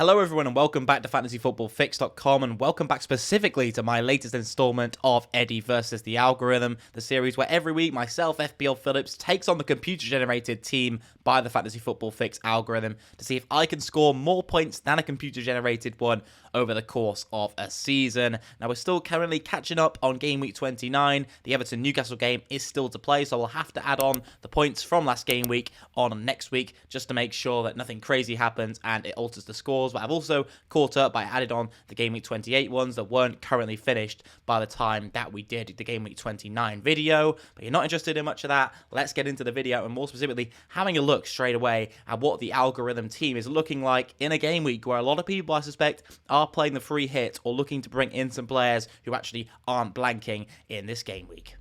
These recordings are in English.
Hello everyone and welcome back to FantasyFootballFix.com and welcome back specifically to my latest installment of Eddie versus the Algorithm, the series where every week myself, FPL Phillips, takes on the computer-generated team by the Fantasy Football Fix algorithm to see if I can score more points than a computer-generated one over the course of a season. Now we're still currently catching up on game week 29. The Everton-Newcastle game is still to play, so we'll have to add on the points from last game week on next week just to make sure that nothing crazy happens and it alters the scores. But I've also caught up by added on the game week 28 ones that weren't currently finished by the time that we did the game week 29 video. But you're not interested in much of that. Let's get into the video and more specifically having a look straight away at what the algorithm team is looking like in a game week where a lot of people, I suspect, are playing the free hit or looking to bring in some players who actually aren't blanking in this game week.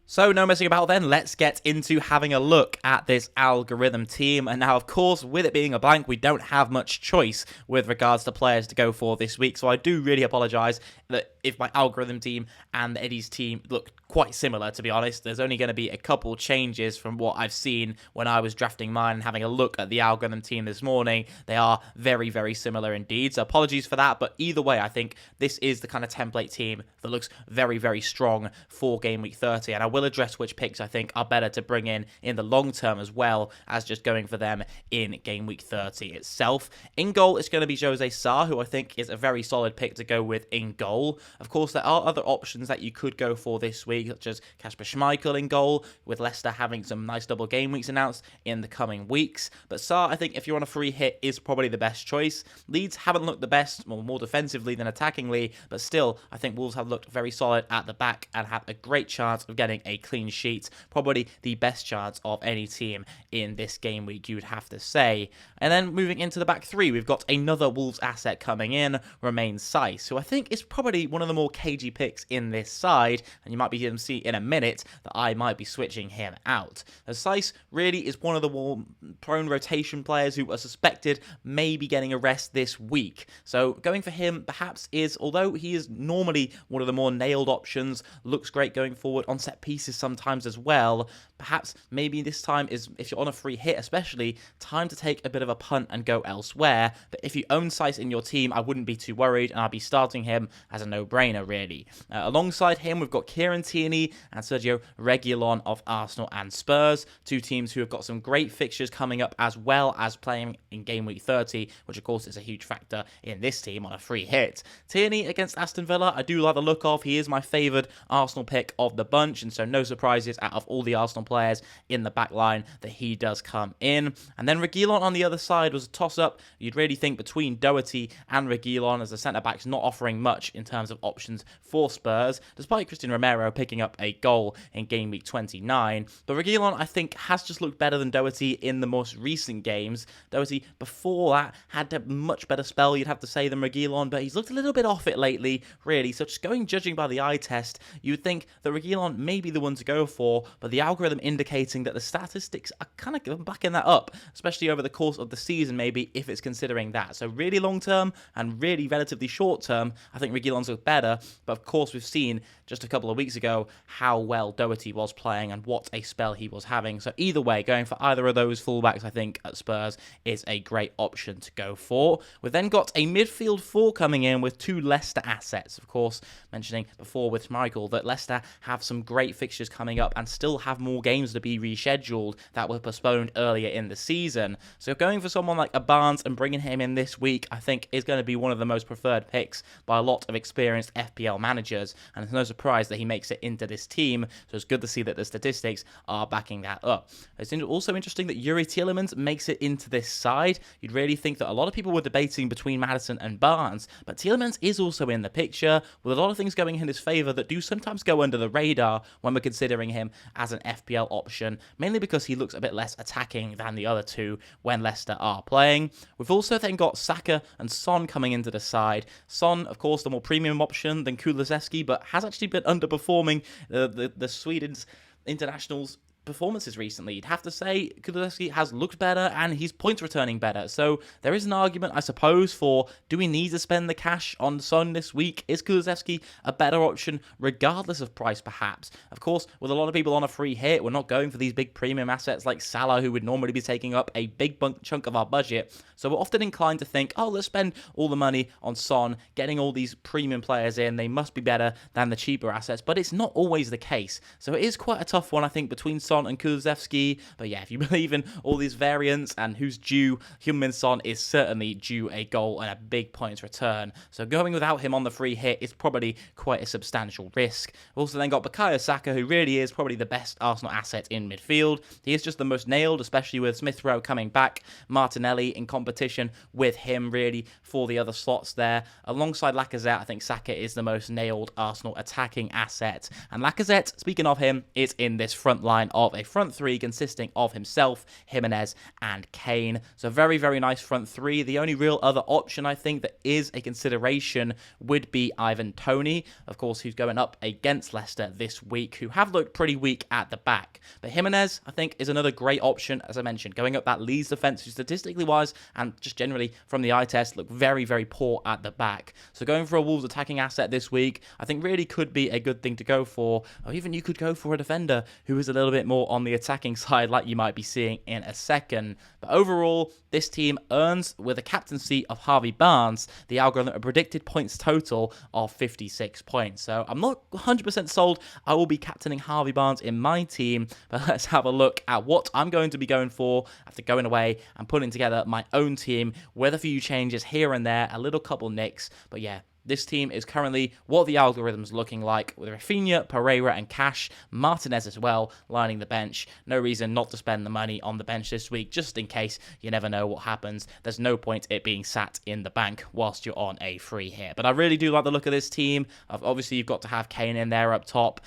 So no messing about then, let's get into having a look at this algorithm team. And now, of course, with it being a blank, we don't have much choice with regards to players to go for this week. So I do really apologise that if my algorithm team and Eddie's team look quite similar, to be honest. There's only going to be a couple changes from what I've seen when I was drafting mine and having a look at the algorithm team this morning. They are very, very similar indeed. So apologies for that. But either way, I think this is the kind of template team that looks very, very strong for game week 30. And I will address which picks I think are better to bring in the long term as well as just going for them in game week 30 itself. In goal, it's going to be Jose Sarr, who I think is a very solid pick to go with in goal. Of course, there are other options that you could go for this week, such as Kasper Schmeichel in goal, with Leicester having some nice double game weeks announced in the coming weeks. But Sarr, I think if you're on a free hit, is probably the best choice. Leeds haven't looked the best, more defensively than attackingly, but still, I think Wolves have looked very solid at the back and have a great chance of getting a clean sheet. Probably the best chance of any team in this game week, you would have to say. And then moving into the back three, we've got another Wolves asset coming in, Romain Saiss, who I think is probably one of the more cagey picks in this side, and you might be able to see in a minute that I might be switching him out. As Saiss really is one of the more prone rotation players who are suspected maybe getting a rest this week. So going for him perhaps is, although he is normally one of the more nailed options, looks great going forward on set pieces sometimes as well, perhaps maybe this time is, if you're on a free hit especially, time to take a bit of a punt and go elsewhere. But if you own Saiss in your team, I wouldn't be too worried, and I'd be starting him as a no-brainer really. Alongside him, we've got Kieran Tierney and Sergio Reguilon of Arsenal and Spurs, two teams who have got some great fixtures coming up as well as playing in game week 30, which of course is a huge factor in this team on a free hit. Tierney against Aston Villa, I do like the look of. He is my favoured Arsenal pick of the bunch, and so no surprises out of all the Arsenal players in the back line that he does come in. And then Reguilon on the other side was a toss-up. You'd really think between Doherty and Reguilon, as the centre-backs not offering much in terms of options for Spurs, despite Christian Romero picking up a goal in game week 29. But Reguilon, I think, has just looked better than Doherty in the most recent games. Doherty, before that, had a much better spell, you'd have to say, than Reguilon, but he's looked a little bit off it lately, really. So just judging by the eye test, you would think that Reguilon may be the one to go for, but the algorithm indicating that the statistics are kind of backing that up, especially over the course of the season, maybe, if it's considering that. So really long-term and really relatively short-term, I think Reguilon's look better, but of course we've seen just a couple of weeks ago how well Doherty was playing and what a spell he was having. So either way, going for either of those fullbacks, I think, at Spurs is a great option to go for. We've then got a midfield four coming in with two Leicester assets. Of course, mentioning before with Michael that Leicester have some great fixtures coming up and still have more games to be rescheduled that were postponed earlier in the season. So going for someone like a Barnes and bringing him in this week, I think, is going to be one of the most preferred picks by a lot of experienced FPL managers, and it's no surprise that he makes it into this team, so it's good to see that the statistics are backing that up. It's also interesting that Yuri Tielemans makes it into this side. You'd really think that a lot of people were debating between Maddison and Barnes, but Tielemans is also in the picture, with a lot of things going in his favour that do sometimes go under the radar when we're considering him as an FPL option, mainly because he looks a bit less attacking than the other two when Leicester are playing. We've also then got Saka and Son coming into the side. Son, of course, the more premium option than Kulusevski, but has actually been underperforming the Sweden's internationals performances recently. You'd have to say Kulusevski has looked better and he's points returning better. So there is an argument, I suppose, for do we need to spend the cash on Son this week? Is Kulusevski a better option regardless of price, perhaps? Of course, with a lot of people on a free hit, we're not going for these big premium assets like Salah, who would normally be taking up a big chunk of our budget. So we're often inclined to think, oh, let's spend all the money on Son, getting all these premium players in. They must be better than the cheaper assets, but it's not always the case. So it is quite a tough one, I think, between Son and Kulusevski. But yeah, if you believe in all these variants and who's due, Heung-min Son is certainly due a goal and a big points return. So going without him on the free hit is probably quite a substantial risk. We've also then got Bukayo Saka, who really is probably the best Arsenal asset in midfield. He is just the most nailed, especially with Smith Rowe coming back. Martinelli in competition with him really for the other slots there. Alongside Lacazette, I think Saka is the most nailed Arsenal attacking asset. And Lacazette, speaking of him, is in this front line of a front three consisting of himself, Jimenez, and Kane. So very, very nice front three. The only real other option I think that is a consideration would be Ivan Toney, of course, who's going up against Leicester this week, who have looked pretty weak at the back. But Jimenez, I think, is another great option, as I mentioned, going up that Leeds defence, who statistically wise and just generally from the eye test look very, very poor at the back. So going for a Wolves attacking asset this week, I think really could be a good thing to go for. Or even you could go for a defender who is a little bit more on the attacking side, like you might be seeing in a second. But overall, this team earns, with a captaincy of Harvey Barnes, the algorithm a predicted points total of 56 points. So I'm not 100% sold I will be captaining Harvey Barnes in my team, but let's have a look at what I'm going to be going for after going away and putting together my own team with a few changes here and there, a little couple nicks. But yeah, this team is currently what the algorithm's looking like, with Rafinha, Pereira and Cash, Martinez as well, lining the bench. No reason not to spend the money on the bench this week, just in case. You never know what happens. There's no point it being sat in the bank whilst you're on a free hit. But I really do like the look of this team. Obviously, you've got to have Kane in there up top.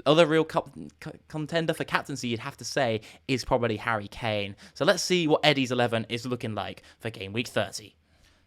Other real contender for captaincy, you'd have to say, is probably Harry Kane. So let's see what Eddie's 11 is looking like for game week 30.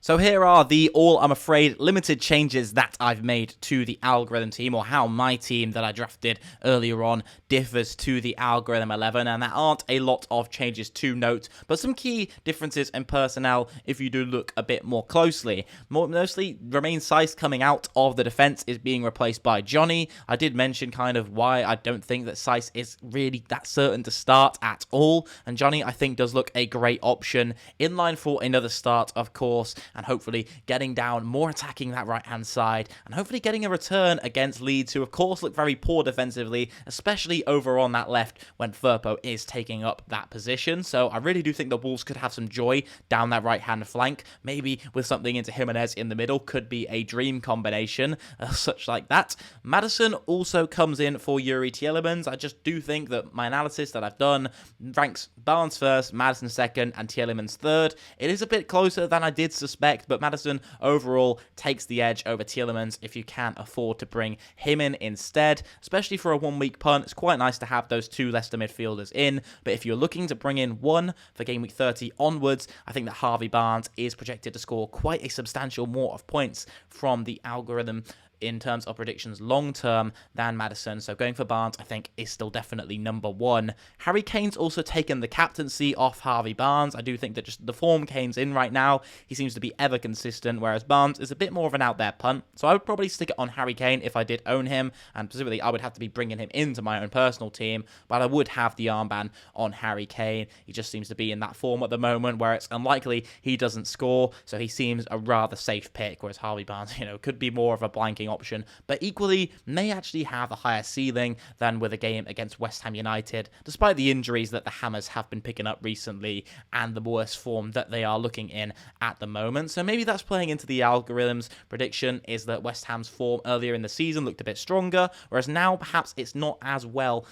So here are the all, I'm afraid, limited changes that I've made to the algorithm team, or how my team that I drafted earlier on differs to the algorithm 11, and there aren't a lot of changes to note, but some key differences in personnel if you do look a bit more closely. Mostly, Romain Saiss coming out of the defence is being replaced by Johnny. I did mention kind of why I don't think that Saiss is really that certain to start at all, and Johnny I think does look a great option, in line for another start, of course, and hopefully getting down, more attacking that right-hand side, and hopefully getting a return against Leeds, who of course look very poor defensively, especially over on that left when Firpo is taking up that position. So I really do think the Wolves could have some joy down that right-hand flank, maybe with something into Jimenez in the middle, could be a dream combination, such like that. Maddison also comes in for Yuri Tielemans. I just do think that my analysis that I've done ranks Barnes first, Maddison second, and Tielemans third. It is a bit closer than I did suspect, but Maddison overall takes the edge over Tielemans if you can afford to bring him in instead, especially for a one-week punt. It's quite nice to have those two Leicester midfielders in, but if you're looking to bring in one for game week 30 onwards, I think that Harvey Barnes is projected to score quite a substantial more of points from the algorithm in terms of predictions long term than Maddison. So going for Barnes, I think, is still definitely number one. Harry Kane's also taken the captaincy off Harvey Barnes. I do think that just the form Kane's in right now, he seems to be ever consistent, whereas Barnes is a bit more of an out there punt. So I would probably stick it on Harry Kane if I did own him, and specifically I would have to be bringing him into my own personal team, but I would have the armband on Harry Kane. He just seems to be in that form at the moment where it's unlikely he doesn't score, so he seems a rather safe pick, whereas Harvey Barnes, could be more of a blanking option, but equally may actually have a higher ceiling than with a game against West Ham United, despite the injuries that the Hammers have been picking up recently and the worst form that they are looking in at the moment. So maybe that's playing into the algorithm's prediction, is that West Ham's form earlier in the season looked a bit stronger, whereas now perhaps it's not as well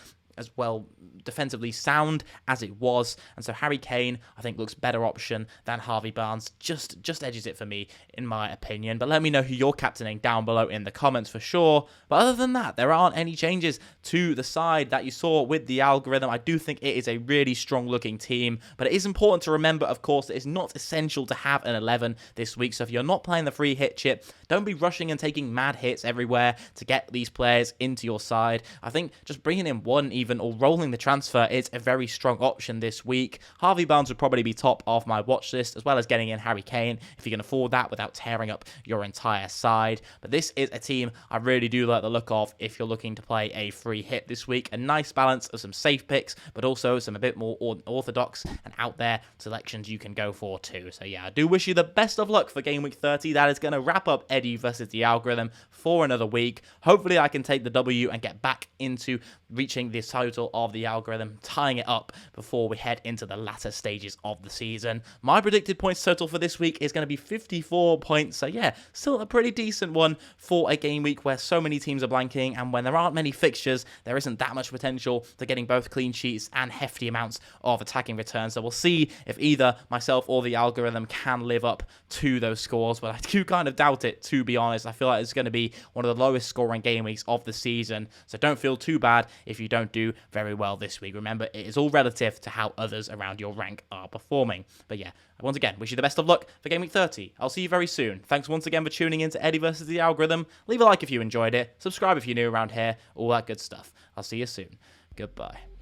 defensively sound as it was, and so Harry Kane I think looks better option than Harvey Barnes, just edges it for me in my opinion. But let me know who you're captaining down below in the comments for sure. But other than that, there aren't any changes to the side that you saw with the algorithm. I do think it is a really strong looking team, but it is important to remember, of course, that it's not essential to have an 11 this week. So if you're not playing the free hit chip, don't be rushing and taking mad hits everywhere to get these players into your side. I think just bringing in one even even, or rolling the transfer is a very strong option this week. Harvey Barnes would probably be top of my watch list, as well as getting in Harry Kane if you can afford that without tearing up your entire side. But this is a team I really do like the look of if you're looking to play a free hit this week. A nice balance of some safe picks, but also some a bit more orthodox and out there selections you can go for too. So yeah, I do wish you the best of luck for game week 30. That is going to wrap up Eddie versus the algorithm for another week. Hopefully I can take the W and get back into reaching the total of the algorithm, tying it up before we head into the latter stages of the season. My predicted points total for this week is going to be 54 points. So yeah, still a pretty decent one for a game week where so many teams are blanking, and when there aren't many fixtures, there isn't that much potential to getting both clean sheets and hefty amounts of attacking returns. So we'll see if either myself or the algorithm can live up to those scores, but I do kind of doubt it, to be honest. I feel like it's going to be one of the lowest scoring game weeks of the season, so don't feel too bad if you don't do very well this week. Remember, it is all relative to how others around your rank are performing. But yeah, once again, wish you the best of luck for Game Week 30. I'll see you very soon. Thanks once again for tuning in to Eddie versus the Algorithm. Leave a like if you enjoyed it. Subscribe if you're new around here. All that good stuff. I'll see you soon. Goodbye.